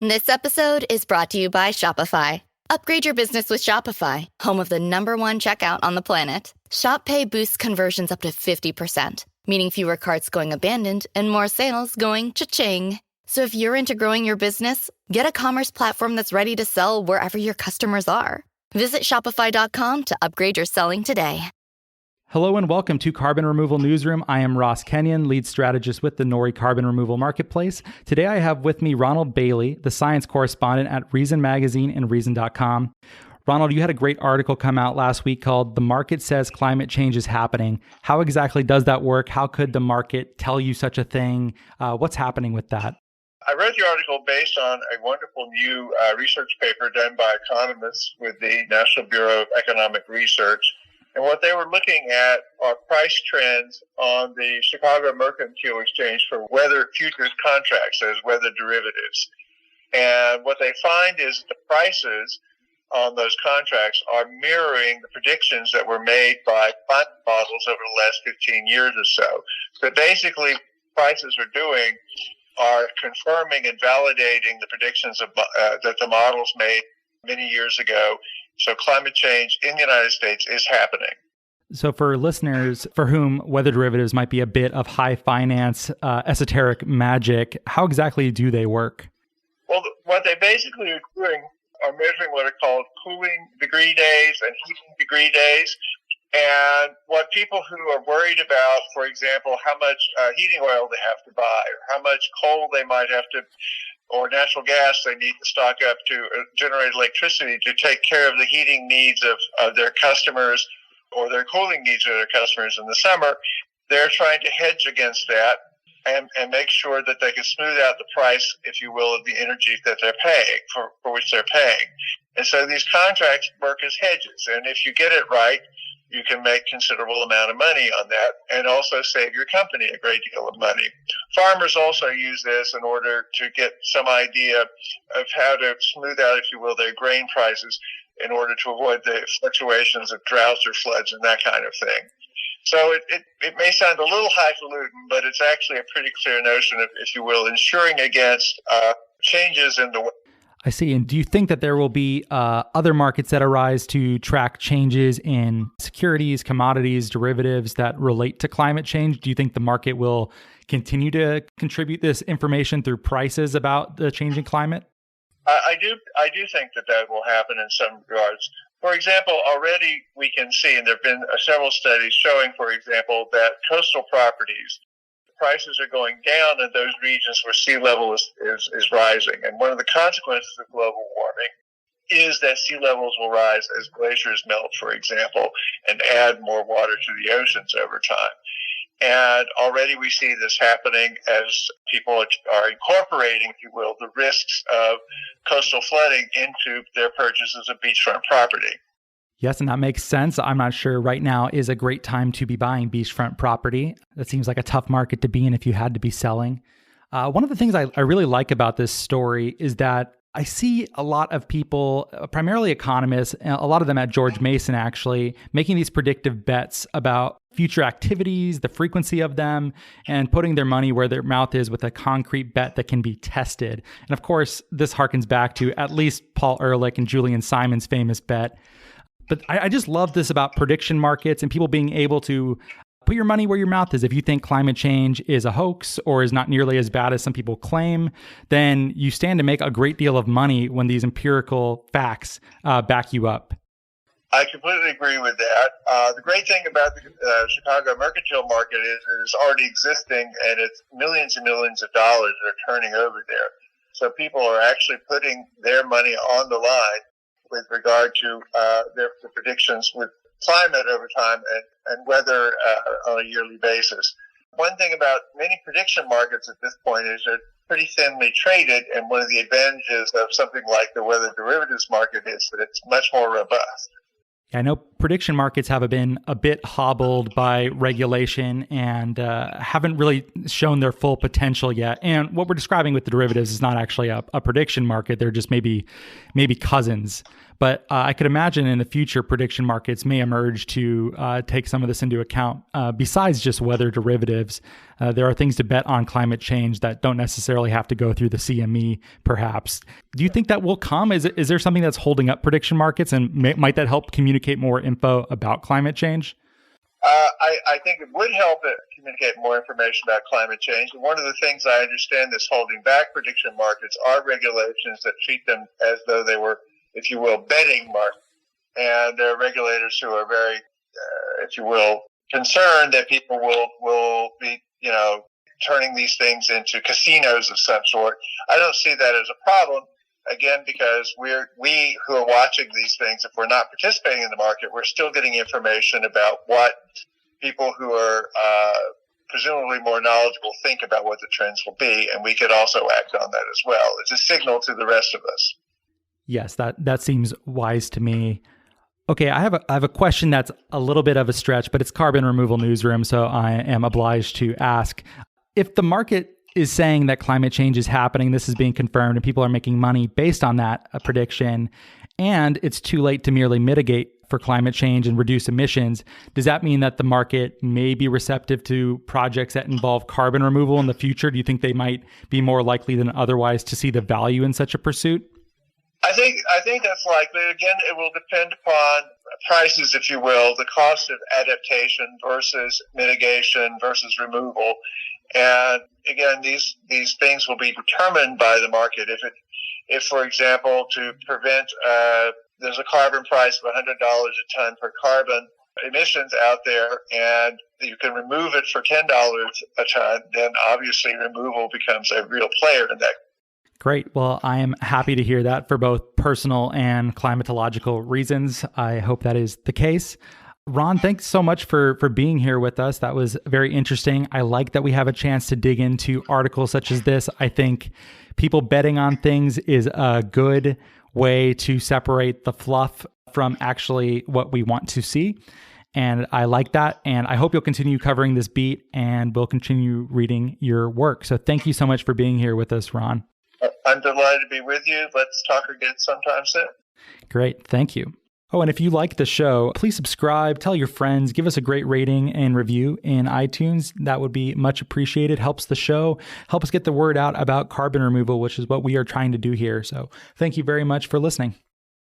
This episode is brought to you by Shopify. Upgrade your business with Shopify, home of the #1 checkout on the planet. Shop Pay boosts conversions up to 50%, meaning fewer carts going abandoned and more sales going cha-ching. So if you're into growing your business, get a commerce platform that's ready to sell wherever your customers are. Visit shopify.com to upgrade your selling today. Hello and welcome to Carbon Removal Newsroom. I am Ross Kenyon, lead strategist with the Nori Carbon Removal Marketplace. Today I have with me Ronald Bailey, the science correspondent at Reason Magazine and Reason.com. Ronald, you had a great article come out last week called "The Market Says Climate Change is Happening." How exactly does that work? How could the market tell you such a thing? What's happening with that? I wrote the article based on a wonderful new research paper done by economists with the National Bureau of Economic Research. And what they were looking at are price trends on the Chicago Mercantile Exchange for weather futures contracts, as weather derivatives. And what they find is the prices on those contracts are mirroring the predictions that were made by climate models over the last 15 years or so. So basically, prices are confirming and validating the predictions that the models made many years ago. So climate change in the United States is happening. So for listeners for whom weather derivatives might be a bit of high finance, esoteric magic, how exactly do they work? Well, what they basically are doing are measuring what are called cooling degree days and heating degree days. And what people who are worried about, for example, how much heating oil they have to buy, or how much coal they might have to, or natural gas they need to stock up to generate electricity to take care of the heating needs of their customers or their cooling needs of their customers in the summer, they're trying to hedge against that and make sure that they can smooth out the price, if you will, of the energy that they're paying, for which they're paying. And so these contracts work as hedges. And if you get it right, you can make considerable amount of money on that and also save your company a great deal of money. Farmers also use this in order to get some idea of how to smooth out, if you will, their grain prices in order to avoid the fluctuations of droughts or floods and that kind of thing. So it may sound a little highfalutin, but it's actually a pretty clear notion of, if you will, insuring against changes in the weather. I see. And do you think that there will be other markets that arise to track changes in securities, commodities, derivatives that relate to climate change? Do you think the market will continue to contribute this information through prices about the changing climate? I do think that will happen in some regards. For example, already we can see, and there have been several studies showing, for example, that coastal properties, prices are going down in those regions where sea level is rising. And one of the consequences of global warming is that sea levels will rise as glaciers melt, for example, and add more water to the oceans over time. And already we see this happening as people are incorporating, if you will, the risks of coastal flooding into their purchases of beachfront property. Yes, and that makes sense. I'm not sure right now is a great time to be buying beachfront property. That seems like a tough market to be in if you had to be selling. One of the things I really like about this story is that I see a lot of people, primarily economists, a lot of them at George Mason actually, making these predictive bets about future activities, the frequency of them, and putting their money where their mouth is with a concrete bet that can be tested. And of course, this harkens back to at least Paul Ehrlich and Julian Simon's famous bet. But I just love this about prediction markets and people being able to put your money where your mouth is. If you think climate change is a hoax or is not nearly as bad as some people claim, then you stand to make a great deal of money when these empirical facts back you up. I completely agree with that. The great thing about the Chicago mercantile market is it is already existing, and it's millions and millions of dollars that are turning over there. So people are actually putting their money on the line with regard to their predictions with climate over time and weather on a yearly basis. One thing about many prediction markets at this point is they're pretty thinly traded, and one of the advantages of something like the weather derivatives market is that it's much more robust. I know prediction markets have been a bit hobbled by regulation and haven't really shown their full potential yet. And what we're describing with the derivatives is not actually a prediction market. They're just maybe cousins. But I could imagine in the future, prediction markets may emerge to take some of this into account. Besides just weather derivatives, there are things to bet on climate change that don't necessarily have to go through the CME, perhaps. Do you think that will come? Is there something that's holding up prediction markets, and might that help communicate more info about climate change? I think it would help it communicate more information about climate change. And one of the things I understand that's holding back prediction markets are regulations that treat them as though they were, if you will, betting markets. And there are regulators who are very, if you will, concerned that people will be, turning these things into casinos of some sort. I don't see that as a problem. Again, because we who are watching these things, if we're not participating in the market, we're still getting information about what people who are presumably more knowledgeable think about what the trends will be, and we could also act on that as well. It's a signal to the rest of us. Yes, that seems wise to me. Okay, I have a question that's a little bit of a stretch, but it's Carbon Removal Newsroom, so I am obliged to ask. If the market is saying that climate change is happening, this is being confirmed, and people are making money based on that prediction, and it's too late to merely mitigate for climate change and reduce emissions, does that mean that the market may be receptive to projects that involve carbon removal in the future? Do you think they might be more likely than otherwise to see the value in such a pursuit? I think that's likely. Again, it will depend upon prices, if you will, the cost of adaptation versus mitigation versus removal. And again, these things will be determined by the market. If for example, to prevent, there's a carbon price of $100 a ton for carbon emissions out there, and you can remove it for $10 a ton, then obviously removal becomes a real player in that. Great. Well, I am happy to hear that for both personal and climatological reasons. I hope that is the case. Ron, thanks so much for being here with us. That was very interesting. I like that we have a chance to dig into articles such as this. I think people betting on things is a good way to separate the fluff from actually what we want to see. And I like that. And I hope you'll continue covering this beat, and we'll continue reading your work. So thank you so much for being here with us, Ron. I'm delighted to be with you. Let's talk again sometime soon. Great. Thank you. Oh, and if you like the show, please subscribe, tell your friends, give us a great rating and review in iTunes. That would be much appreciated. Helps the show, help us get the word out about carbon removal, which is what we are trying to do here. So thank you very much for listening.